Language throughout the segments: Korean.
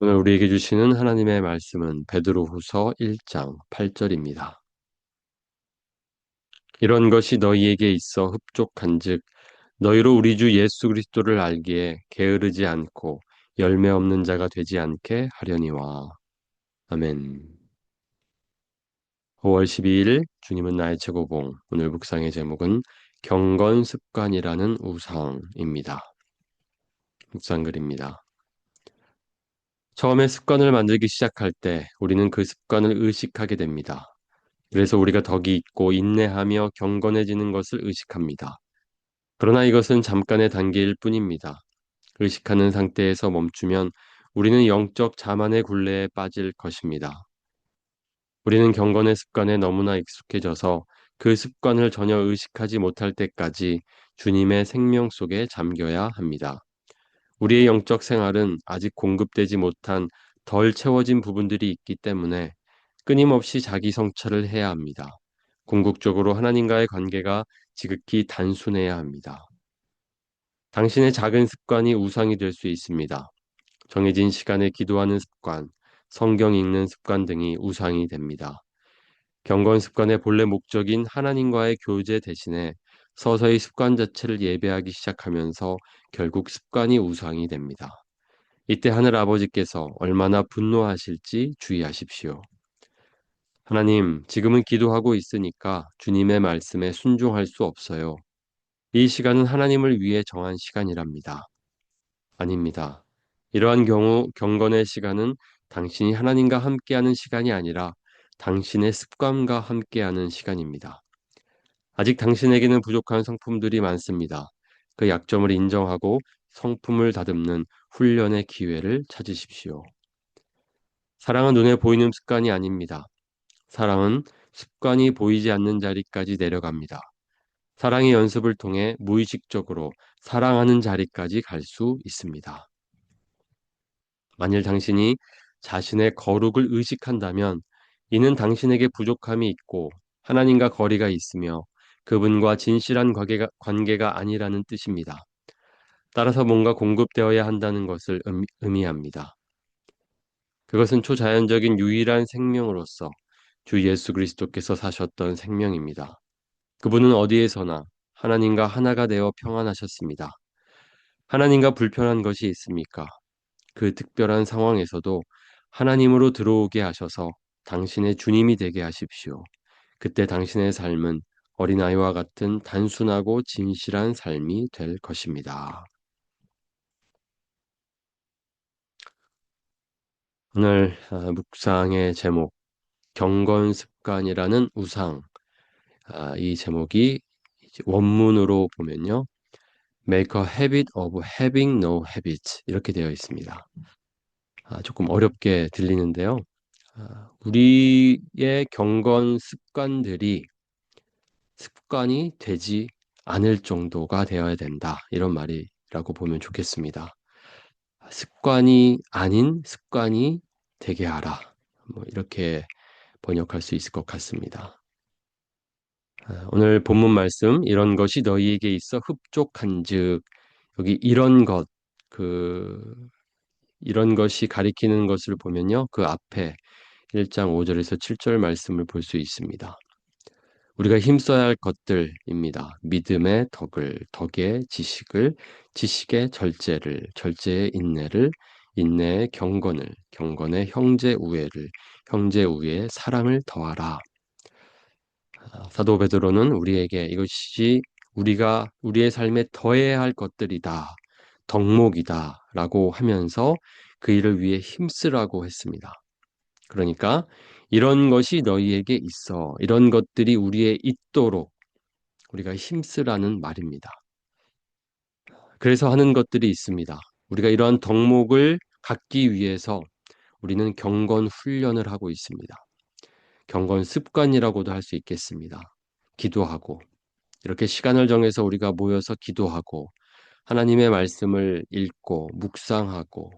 오늘 우리에게 주시는 하나님의 말씀은 베드로후서 1장 8절입니다. 이런 것이 너희에게 있어 흡족한즉 너희로 우리 주 예수 그리스도를 알기에 게으르지 않고 열매 없는 자가 되지 않게 하려니와. 아멘. 5월 12일 주님은 나의 최고봉. 오늘 묵상의 제목은 경건습관이라는 우상입니다. 묵상글입니다. 처음에 습관을 만들기 시작할 때 우리는 그 습관을 의식하게 됩니다. 그래서 우리가 덕이 있고 인내하며 경건해지는 것을 의식합니다. 그러나 이것은 잠깐의 단계일 뿐입니다. 의식하는 상태에서 멈추면 우리는 영적 자만의 굴레에 빠질 것입니다. 우리는 경건의 습관에 너무나 익숙해져서 그 습관을 전혀 의식하지 못할 때까지 주님의 생명 속에 잠겨야 합니다. 우리의 영적 생활은 아직 공급되지 못한 덜 채워진 부분들이 있기 때문에 끊임없이 자기 성찰을 해야 합니다. 궁극적으로 하나님과의 관계가 지극히 단순해야 합니다. 당신의 작은 습관이 우상이 될 수 있습니다. 정해진 시간에 기도하는 습관, 성경 읽는 습관 등이 우상이 됩니다. 경건 습관의 본래 목적인 하나님과의 교제 대신에 서서히 습관 자체를 예배하기 시작하면서 결국 습관이 우상이 됩니다. 이때 하늘 아버지께서 얼마나 분노하실지 주의하십시오. 하나님, 지금은 기도하고 있으니까 주님의 말씀에 순종할 수 없어요. 이 시간은 하나님을 위해 정한 시간이랍니다. 아닙니다. 이러한 경우 경건의 시간은 당신이 하나님과 함께하는 시간이 아니라 당신의 습관과 함께하는 시간입니다. 아직 당신에게는 부족한 성품들이 많습니다. 그 약점을 인정하고 성품을 다듬는 훈련의 기회를 찾으십시오. 사랑은 눈에 보이는 습관이 아닙니다. 사랑은 습관이 보이지 않는 자리까지 내려갑니다. 사랑의 연습을 통해 무의식적으로 사랑하는 자리까지 갈 수 있습니다. 만일 당신이 자신의 거룩을 의식한다면 이는 당신에게 부족함이 있고 하나님과 거리가 있으며 그분과 진실한 관계가 아니라는 뜻입니다. 따라서 뭔가 공급되어야 한다는 것을 의미합니다. 그것은 초자연적인 유일한 생명으로서 주 예수 그리스도께서 사셨던 생명입니다. 그분은 어디에서나 하나님과 하나가 되어 평안하셨습니다. 하나님과 불편한 것이 있습니까? 그 특별한 상황에서도 하나님으로 들어오게 하셔서 당신의 주님이 되게 하십시오. 그때 당신의 삶은 어린아이와 같은 단순하고 진실한 삶이 될 것입니다. 오늘 묵상의 제목, 경건습관이라는 우상. 이 제목이 이제 원문으로 보면요. Make a habit of having no habit 이렇게 되어 있습니다. 조금 어렵게 들리는데요. 우리의 경건 습관이 되지 않을 정도가 되어야 된다. 이런 말이라고 보면 좋겠습니다. 습관이 아닌 습관이 되게 하라. 뭐 이렇게 번역할 수 있을 것 같습니다. 오늘 본문 말씀 이런 것이 너희에게 있어 흡족한즉 여기 그 이런 것이 가리키는 것을 보면요. 그 앞에 1장 5절에서 7절 말씀을 볼 수 있습니다. 우리가 힘써야 할 것들입니다. 믿음의 덕의 지식을, 지식의 절제를, 절제의 인내를, 인내의 경건의 형제 우애를, 형제 우애의 사랑을 더하라. 사도 베드로는 우리에게 이것이 우리의 삶에 더해야 할 것들이다, 덕목이다라고 하면서 그 일을 위해 힘쓰라고 했습니다. 그러니까 이런 것이 너희에게 있어. 이런 것들이 우리에 있도록 우리가 힘쓰라는 말입니다. 그래서 하는 것들이 있습니다. 우리가 이러한 덕목을 갖기 위해서 우리는 경건 훈련을 하고 있습니다. 경건 습관이라고도 할 수 있겠습니다. 기도하고 이렇게 시간을 정해서 우리가 모여서 기도하고 하나님의 말씀을 읽고 묵상하고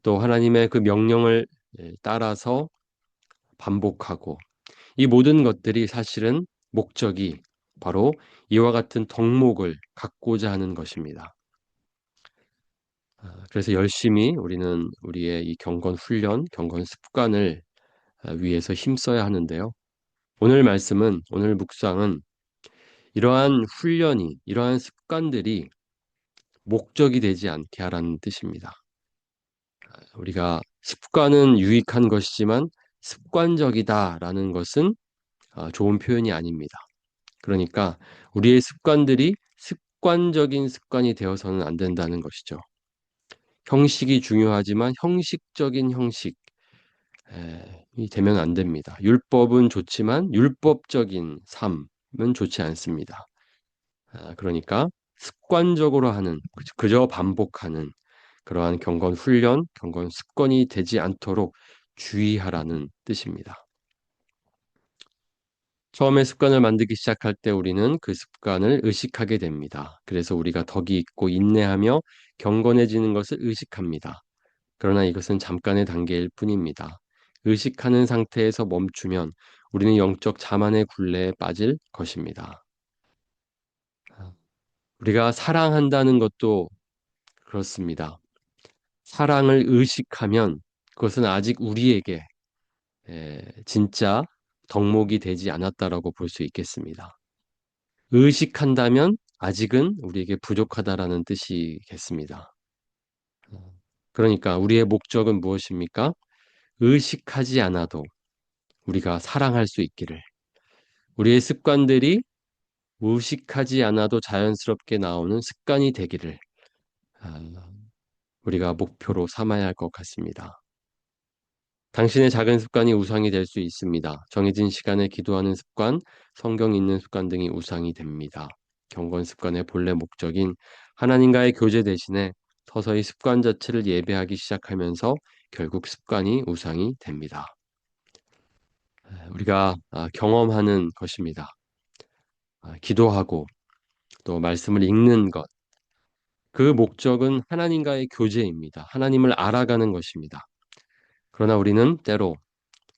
또 하나님의 그 명령을 따라서 반복하고 이 모든 것들이 사실은 목적이 바로 이와 같은 덕목을 갖고자 하는 것입니다. 그래서 열심히 우리는 우리의 이 경건 훈련, 경건 습관을 위해서 힘써야 하는데요. 오늘 묵상은 이러한 훈련이, 이러한 습관들이 목적이 되지 않게 하라는 뜻입니다. 우리가 습관은 유익한 것이지만 습관적이다라는 것은 좋은 표현이 아닙니다. 그러니까 우리의 습관들이 습관적인 습관이 되어서는 안 된다는 것이죠. 형식이 중요하지만 형식적인 형식이 되면 안 됩니다. 율법은 좋지만 율법적인 삶은 좋지 않습니다. 그러니까 습관적으로 하는, 그저 반복하는 그러한 경건 훈련, 경건 습관이 되지 않도록 주의하라는 뜻입니다. 처음에 습관을 만들기 시작할 때 우리는 그 습관을 의식하게 됩니다. 그래서 우리가 덕이 있고 인내하며 경건해지는 것을 의식합니다. 그러나 이것은 잠깐의 단계일 뿐입니다. 의식하는 상태에서 멈추면 우리는 영적 자만의 굴레에 빠질 것입니다. 우리가 사랑한다는 것도 그렇습니다. 사랑을 의식하면 그것은 아직 우리에게 진짜 덕목이 되지 않았다라고 볼 수 있겠습니다. 의식한다면 아직은 우리에게 부족하다라는 뜻이겠습니다. 그러니까 우리의 목적은 무엇입니까? 의식하지 않아도 우리가 사랑할 수 있기를. 우리의 습관들이 의식하지 않아도 자연스럽게 나오는 습관이 되기를 아, 우리가 목표로 삼아야 할 것 같습니다. 당신의 작은 습관이 우상이 될 수 있습니다. 정해진 시간에 기도하는 습관, 성경 읽는 습관 등이 우상이 됩니다. 경건 습관의 본래 목적인 하나님과의 교제 대신에 서서히 습관 자체를 예배하기 시작하면서 결국 습관이 우상이 됩니다. 우리가 경험하는 것입니다. 기도하고 또 말씀을 읽는 것. 그 목적은 하나님과의 교제입니다. 하나님을 알아가는 것입니다. 그러나 우리는 때로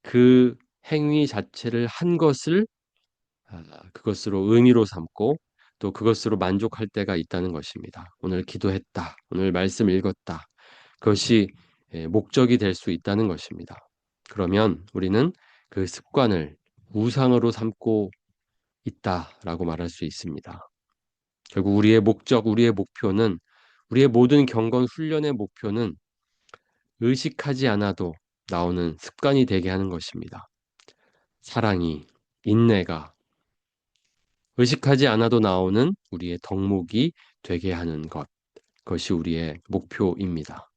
그 행위 자체를 한 것을 그것으로 의미로 삼고 또 그것으로 만족할 때가 있다는 것입니다. 오늘 기도했다. 오늘 말씀 읽었다. 그것이 목적이 될 수 있다는 것입니다. 그러면 우리는 그 습관을 우상으로 삼고 있다라고 말할 수 있습니다. 결국 우리의 목적, 우리의 목표는 우리의 모든 경건 훈련의 목표는 의식하지 않아도 나오는 습관이 되게 하는 것입니다. 사랑이, 인내가 의식하지 않아도 나오는 우리의 덕목이 되게 하는 것, 그것이 우리의 목표입니다.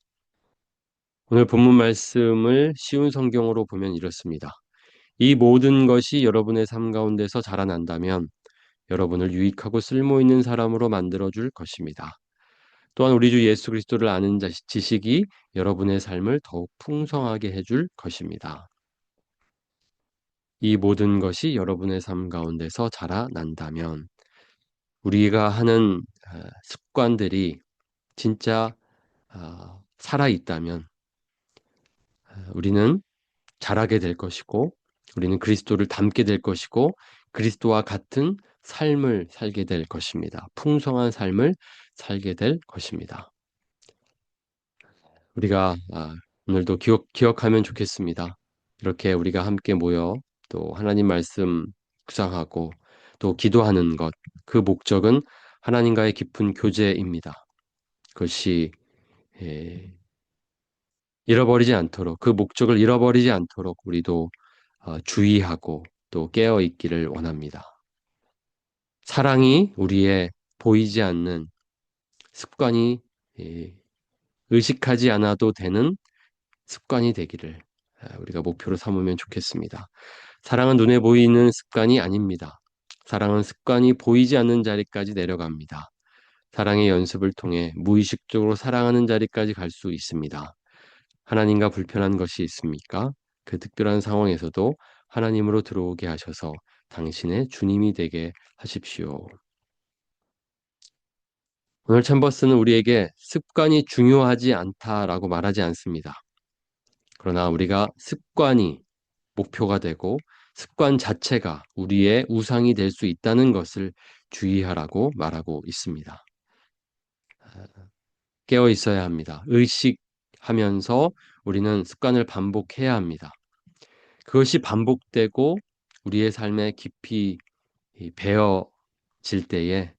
오늘 본문 말씀을 쉬운 성경으로 보면 이렇습니다. 이 모든 것이 여러분의 삶 가운데서 자라난다면 여러분을 유익하고 쓸모 있는 사람으로 만들어 줄 것입니다. 또한 우리 주 예수 그리스도를 아는 지식이 여러분의 삶을 더욱 풍성하게 해줄 것입니다. 이 모든 것이 여러분의 삶 가운데서 자라난다면 우리가 하는 습관들이 진짜 살아있다면 우리는 자라게 될 것이고 우리는 그리스도를 닮게 될 것이고 그리스도와 같은 삶을 살게 될 것입니다. 풍성한 삶을 살게 될 것입니다. 우리가 오늘도 기억하면 좋겠습니다. 이렇게 우리가 함께 모여 또 하나님 말씀 묵상하고 또 기도하는 것, 그 목적은 하나님과의 깊은 교제입니다. 그것이 잃어버리지 않도록 그 목적을 잃어버리지 않도록 우리도 주의하고 또 깨어 있기를 원합니다. 사랑이 우리의 보이지 않는 습관이 의식하지 않아도 되는 습관이 되기를 우리가 목표로 삼으면 좋겠습니다. 사랑은 눈에 보이는 습관이 아닙니다. 사랑은 습관이 보이지 않는 자리까지 내려갑니다. 사랑의 연습을 통해 무의식적으로 사랑하는 자리까지 갈 수 있습니다. 하나님과 불편한 것이 있습니까? 그 특별한 상황에서도 하나님으로 들어오게 하셔서 당신의 주님이 되게 하십시오. 오늘 챔버스는 우리에게 습관이 중요하지 않다라고 말하지 않습니다. 그러나 우리가 습관이 목표가 되고 습관 자체가 우리의 우상이 될 수 있다는 것을 주의하라고 말하고 있습니다. 깨어 있어야 합니다. 의식하면서 우리는 습관을 반복해야 합니다. 그것이 반복되고 우리의 삶에 깊이 배어질 때에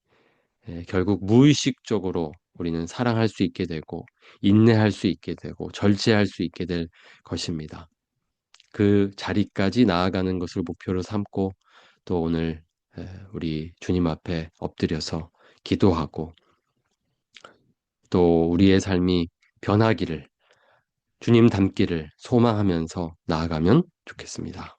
결국 무의식적으로 우리는 사랑할 수 있게 되고 인내할 수 있게 되고 절제할 수 있게 될 것입니다. 그 자리까지 나아가는 것을 목표로 삼고 또 오늘 우리 주님 앞에 엎드려서 기도하고 또 우리의 삶이 변하기를 주님 닮기를 소망하면서 나아가면 좋겠습니다.